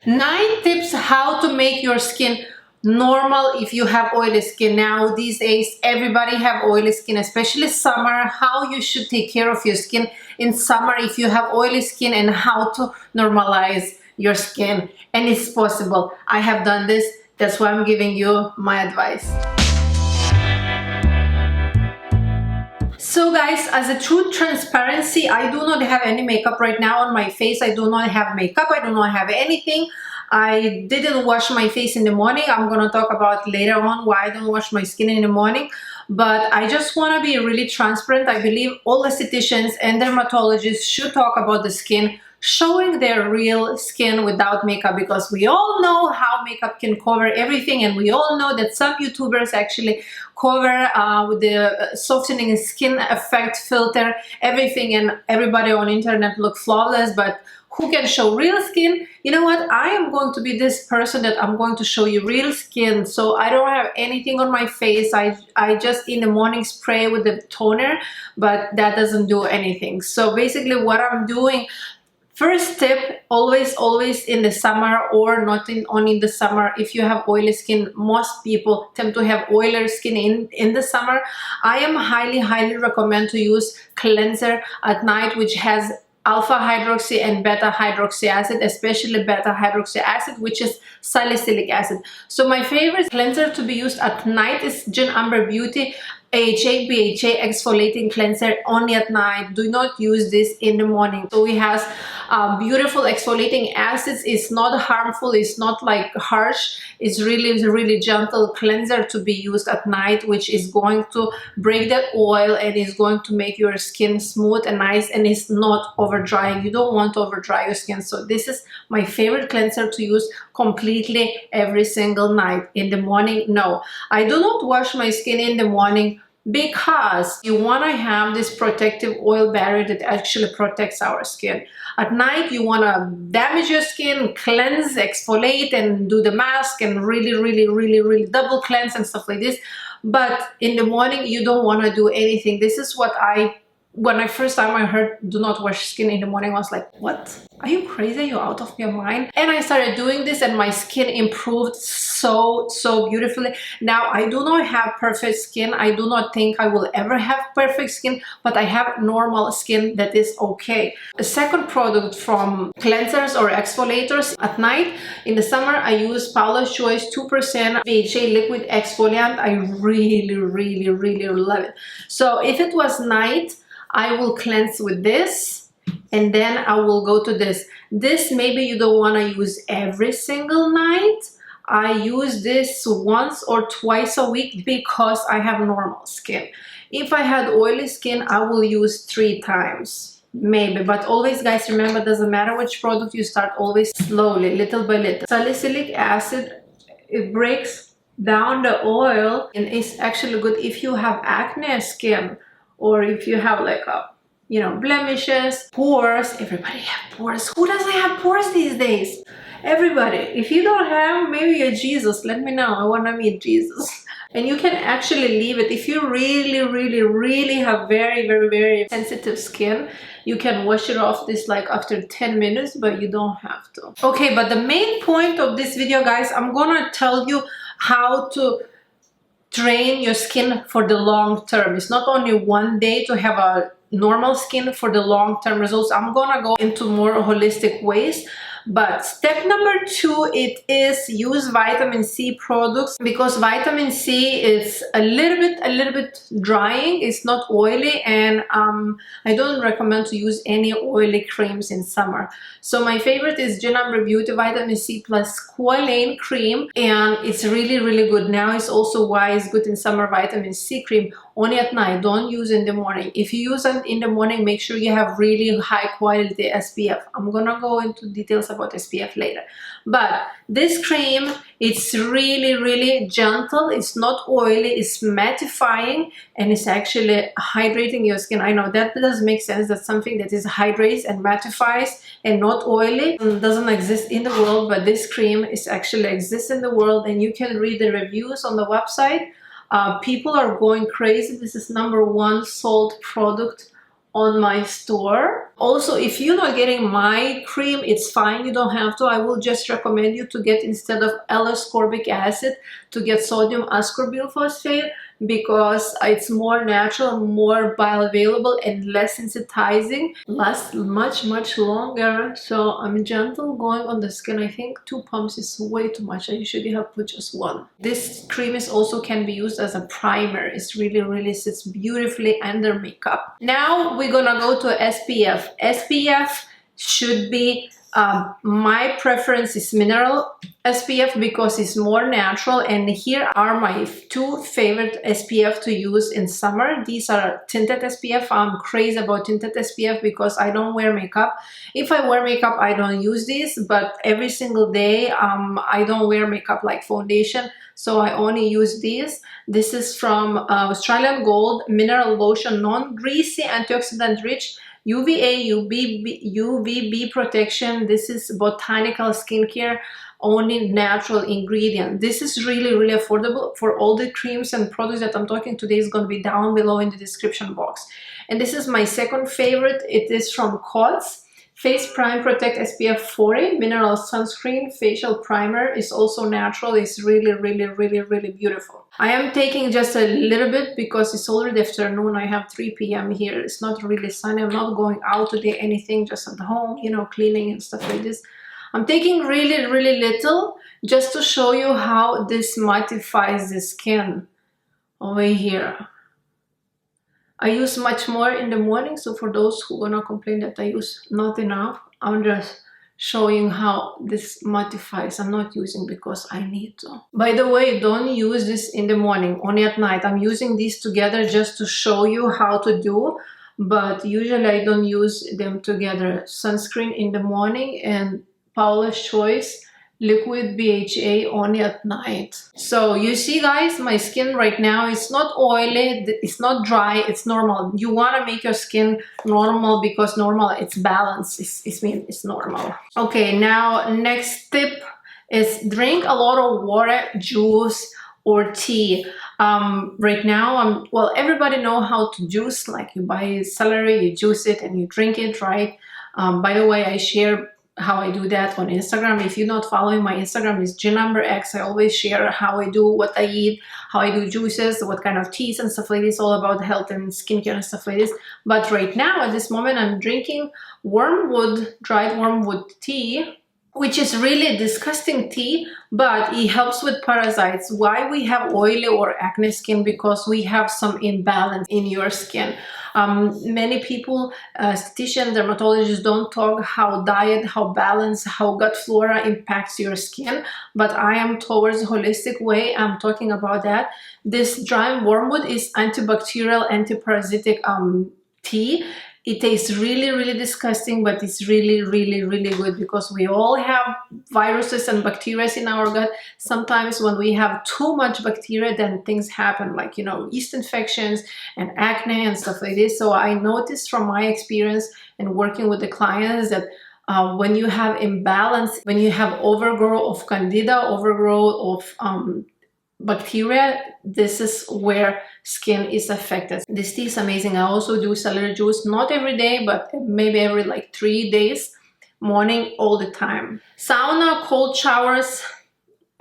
9 tips how to make your skin normal if you have oily skin. Now these days everybody have oily skin, especially summer. How you should take care of your skin in summer if you have oily skin, and how to normalize your skin. And it's possible. I have done this. That's why I'm giving you my advice. So guys, as a true transparency, I do not have any makeup right now on my face. I do not have makeup. I do not have anything. I didn't wash my face in the morning. I'm going to talk about later on why I don't wash my skin in the morning. But I just want to be really transparent. I believe all estheticians and dermatologists should talk about the skin, showing their real skin without makeup, because we all know how makeup can cover everything, and we all know that some YouTubers actually cover with the softening skin effect filter everything, and everybody on internet look flawless. But who can show real skin? You know what? I am going to be this person that I'm going to show you real skin. So I don't have anything on my face. I just in the morning spray with the toner, but that doesn't do anything. So basically what I'm doing, first tip, always in the summer, or not only in the summer, if you have oily skin, most people tend to have oilier skin in the summer. I am highly recommend to use cleanser at night, which has alpha hydroxy and beta hydroxy acid, especially beta hydroxy acid, which is salicylic acid. So my favorite cleanser to be used at night is Amber Beauty AHA BHA exfoliating cleanser, only at night. Do not use this in the morning. So it has beautiful exfoliating acids. It's not harmful, it's not like harsh. It's really gentle cleanser to be used at night, which is going to break that oil and is going to make your skin smooth and nice, and it's not over drying. You don't want to over dry your skin. So this is my favorite cleanser to use completely every single night. In the morning, no, I do not wash my skin in the morning, because you want to have this protective oil barrier that actually protects our skin. At night you want to damage your skin, cleanse, exfoliate, and do the mask, and really double cleanse and stuff like this. But in the morning you don't want to do anything. This is what when I first time I heard do not wash skin in the morning, I was like, what? Are you crazy? Are you out of your mind? And I started doing this, and my skin improved so beautifully. Now I do not have perfect skin. I do not think I will ever have perfect skin, but I have normal skin that is okay. A second product from cleansers or exfoliators at night, in the summer I use Paula's Choice 2% BHA liquid exfoliant. I really love it. So if it was night, I will cleanse with this, and then I will go to this. This maybe you don't want to use every single night. I use this once or twice a week because I have normal skin. If I had oily skin, I will use 3 times maybe. But always, guys, remember, doesn't matter which product you start, always slowly, little by little. Salicylic acid, it breaks down the oil, and it's actually good if you have acne skin, or if you have like blemishes, pores. Everybody have pores. Who doesn't have pores these days? Everybody. If you don't have, maybe you're Jesus. Let me know. I want to meet Jesus. And you can actually leave it. If you really have very sensitive skin, you can wash it off this like after 10 minutes, but you don't have to. Okay, but the main point of this video, guys, I'm gonna tell you how to train your skin for the long term. It's not only one day to have a normal skin. For the long-term results, I'm gonna go into more holistic ways. But step number 2, it is use vitamin C products, because vitamin C is a little bit drying. It's not oily, and I don't recommend to use any oily creams in summer. So my favorite is Amber Beauty Vitamin C plus Squalane cream, and it's really good. Now it's also why it's good in summer, vitamin C cream. Only at night, don't use in the morning. If you use it in the morning, make sure you have really high quality SPF. I'm gonna go into details about SPF later. But this cream, it's really gentle. It's not oily, it's mattifying, and it's actually hydrating your skin. I know that does make sense, that something that is hydrates and mattifies and not oily doesn't exist in the world, but this cream is actually exists in the world, and you can read the reviews on the website. People are going crazy. This is #1 sold product on my store. Also, if you're not getting my cream, it's fine, you don't have to. I will just recommend you to get, instead of L-ascorbic acid, to get sodium ascorbyl phosphate, because it's more natural, more bioavailable, and less sensitizing, lasts much longer. So I'm gentle going on the skin. I think 2 pumps is way too much. I usually have put just 1. This cream is also can be used as a primer. It's really sits beautifully under makeup. Now we're gonna go to SPF. SPF should be my preference is mineral SPF because it's more natural, and here are my 2 favorite SPF to use in summer. These are tinted SPF. I'm crazy about tinted SPF because I don't wear makeup. If I wear makeup, I don't use these, but every single day I don't wear makeup like foundation, so I only use these. This is from Australian Gold Mineral Lotion, non-greasy, antioxidant rich, UVA, UVB protection. This is botanical skincare, only natural ingredient. This is really affordable. For all the creams and products that I'm talking today is going to be down below in the description box. And this is my second favorite. It is from Cots. Face Prime Protect SPF 40 Mineral Sunscreen Facial Primer. Is also natural. It's really beautiful. I am taking just a little bit because it's already afternoon. I have 3 p.m. here. It's not really sunny. I'm not going out today, anything, just at home, you know, cleaning and stuff like this. I'm taking really little just to show you how this mattifies the skin over here. I use much more in the morning, so for those who gonna complain that I use not enough, I'm just showing how this mattifies. I'm not using because I need to. By the way, don't use this in the morning, only at night. I'm using these together just to show you how to do, but usually I don't use them together. Sunscreen in the morning and Paula's Choice liquid BHA only at night. So you see guys, my skin right now is not oily, it's not dry, it's normal. You want to make your skin normal because normal, it's balanced, it's normal. Okay, now next tip is drink a lot of water, juice, or tea. Right now, well, everybody know how to juice, like you buy celery, you juice it and you drink it, right? By the way, I share how I do that on Instagram. If you're not following my Instagram, is @GinAmberX. I always share how I do, what I eat, how I do juices, what kind of teas and stuff like this, all about health and skincare and stuff like this. But right now, at this moment, I'm drinking wormwood, dried wormwood tea, which is really disgusting tea, but it helps with parasites. Why we have oily or acne skin? Because we have some imbalance in your skin. Many people, estheticians, dermatologists, don't talk how diet, how balance, how gut flora impacts your skin, but I am towards a holistic way. I'm talking about that. This dry wormwood is antibacterial, antiparasitic tea. It tastes really disgusting, but it's really good because we all have viruses and bacteria in our gut. Sometimes when we have too much bacteria, then things happen, like, you know, yeast infections and acne and stuff like this. So I noticed from my experience and working with the clients that when you have imbalance, when you have overgrowth of candida, overgrowth of bacteria, this is where skin is affected. This tea is amazing. I also do celery juice, not every day, but maybe every like 3 days, morning, all the time. Sauna, cold showers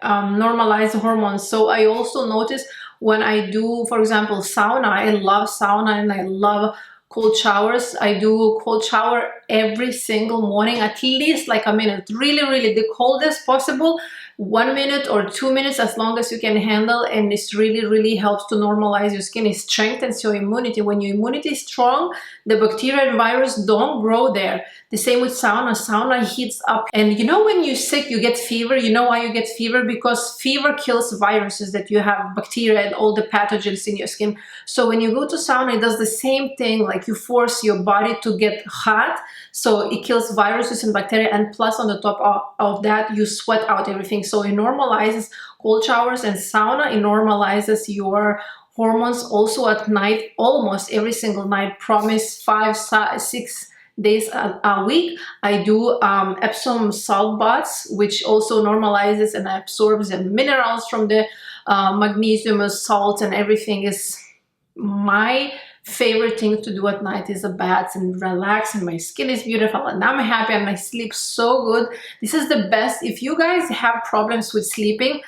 normalize hormones. So I also notice when I do, for example, sauna, I love sauna and I love cold showers. I do cold shower every single morning, at least like a minute, really the coldest possible, 1 minute or 2 minutes, as long as you can handle, and this really helps to normalize your skin. It strengthens your immunity. When your immunity is strong, the bacteria and virus don't grow there. The same with sauna. Sauna heats up, and you know, when you're sick, you get fever. You know why you get fever? Because fever kills viruses that you have, bacteria and all the pathogens in your skin. So when you go to sauna, it does the same thing, like you force your body to get hot, so it kills viruses and bacteria, and plus on the top of that, you sweat out everything. So it normalizes cold showers and sauna. It normalizes your hormones also at night, almost every single night. Promise 5-6 days a week. I do Epsom salt baths, which also normalizes and absorbs the minerals from the magnesium, salt, and everything. Is my favorite thing to do at night is a bath and relax, and my skin is beautiful and I'm happy and I sleep so good. This is the best. If you guys have problems with sleeping,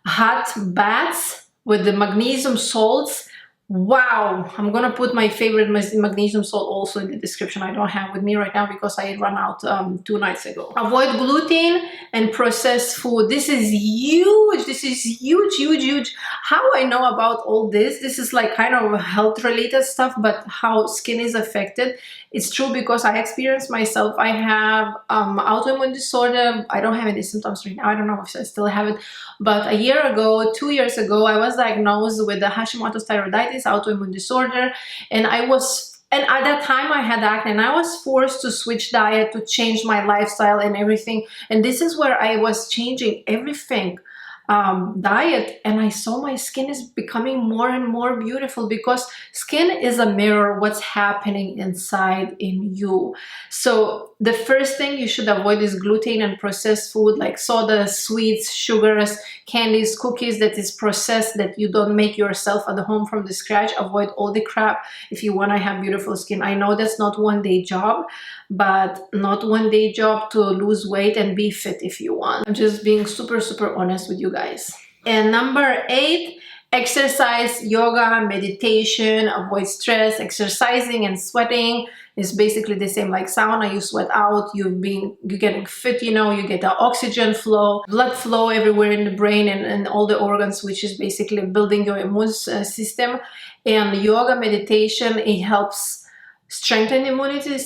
hot baths with the magnesium salts, wow. I'm gonna put my favorite magnesium salt also in the description. I don't have with me right now because I ran out 2 nights ago. Avoid gluten and processed food. This is huge. This is huge, huge, huge. How I know about all this, this is like kind of health related stuff, but how skin is affected, it's true because I experienced myself. I have autoimmune disorder. I don't have any symptoms right now. I don't know if I still have it, but a year ago, 2 years ago, I was diagnosed with the Hashimoto's thyroiditis, autoimmune disorder, and at that time I had acne, and I was forced to switch diet, to change my lifestyle and everything. And this is where I was changing everything, diet, and I saw my skin is becoming more and more beautiful, because skin is a mirror what's happening inside in you. So the first thing you should avoid is gluten and processed food like soda, sweets, sugars, candies, cookies that is processed, that you don't make yourself at home from the scratch. Avoid all the crap if you want to have beautiful skin. I know that's not one-day job, but not one-day job to lose weight and be fit if you want. I'm just being super, super honest with you guys. And number 8, exercise, yoga, meditation. Avoid stress. Exercising and sweating is basically the same like sauna. You sweat out, you're getting fit, you know, you get the oxygen flow, blood flow everywhere in the brain and all the organs, which is basically building your immune system. And yoga, meditation, it helps strengthen immunity,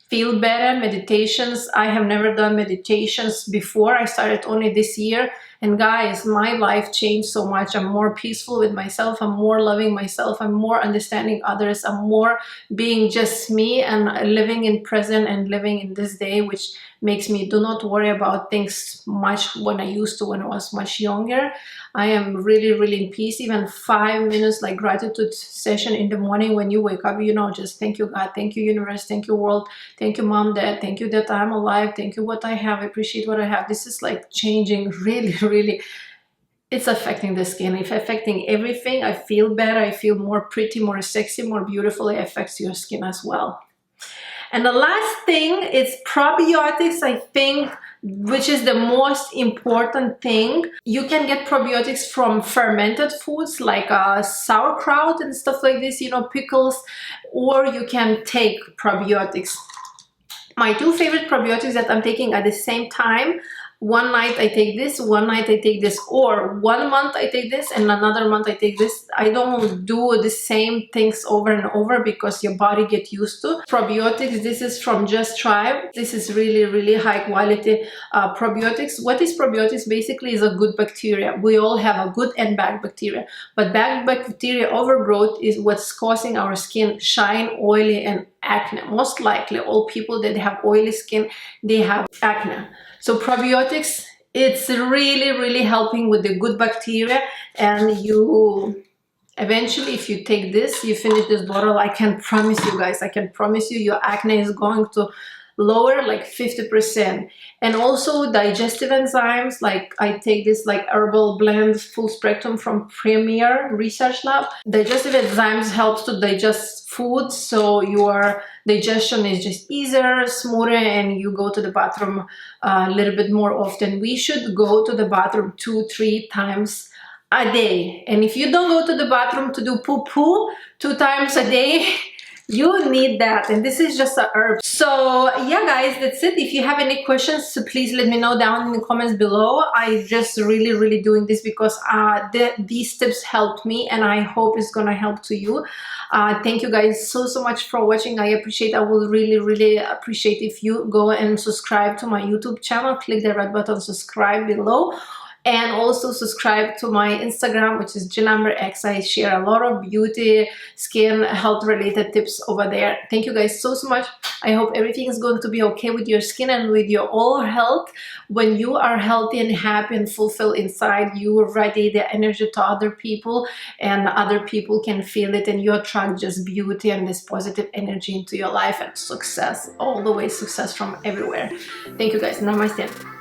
feel better. Meditations, I have never done meditations before. I started only this year, and guys, my life changed so much. I'm more peaceful with myself, I'm more loving myself, I'm more understanding others, I'm more being just me and living in present and living in this day, which makes me do not worry about things much when I used to when I was much younger. I am really, really in peace. Even 5 minutes like gratitude session in the morning when you wake up, you know, just thank you God, thank you universe, thank you world, thank you mom, dad, thank you that I'm alive, thank you what I have, I appreciate what I have. This is like changing really, really. It's affecting the skin, it's affecting everything. I feel better, I feel more pretty, more sexy, more beautiful. It affects your skin as well. And the last thing is probiotics, I think, which is the most important thing. You can get probiotics from fermented foods like sauerkraut and stuff like this, you know, pickles, or you can take probiotics. My 2 favorite probiotics that I'm taking at the same time, one night I take this, one night I take this, or 1 month I take this and another month I take this. I don't do the same things over and over because your body gets used to. Probiotics, this is from Just Tribe. This is really, really high quality probiotics. What is probiotics? Basically is a good bacteria. We all have a good and bad bacteria, but bad bacteria overgrowth is what's causing our skin shine, oily, and acne. Most likely all people that have oily skin, they have acne. So probiotics, it's really, really helping with the good bacteria. And you eventually, if you take this, you finish this bottle, I can promise you guys, I can promise you your acne is going to lower like 50%. And also digestive enzymes, like I take this like herbal blend full spectrum from Premier Research Lab. Digestive enzymes helps to digest food, so your digestion is just easier, smoother, and you go to the bathroom a little bit more often. We should go to the bathroom 2-3 times a day. And if you don't go to the bathroom to do poo-poo 2 times a day, you need that. And this is just a herb. So yeah guys, that's it. If you have any questions, so please let me know down in the comments below. I just really doing this because these tips helped me, and I hope it's gonna help to you. Thank you guys so much for watching. I appreciate, I will really appreciate if you go and subscribe to my YouTube channel. Click the red button, subscribe below. And also subscribe to my Instagram, which is JenAmberX. I share a lot of beauty, skin, health related tips over there. Thank you guys so much. I hope everything is going to be okay with your skin and with your all health. When you are healthy and happy and fulfilled inside, you radiate the energy to other people, and other people can feel it, and you attract just beauty and this positive energy into your life and success, all the way success from everywhere. Thank you guys. Namaste.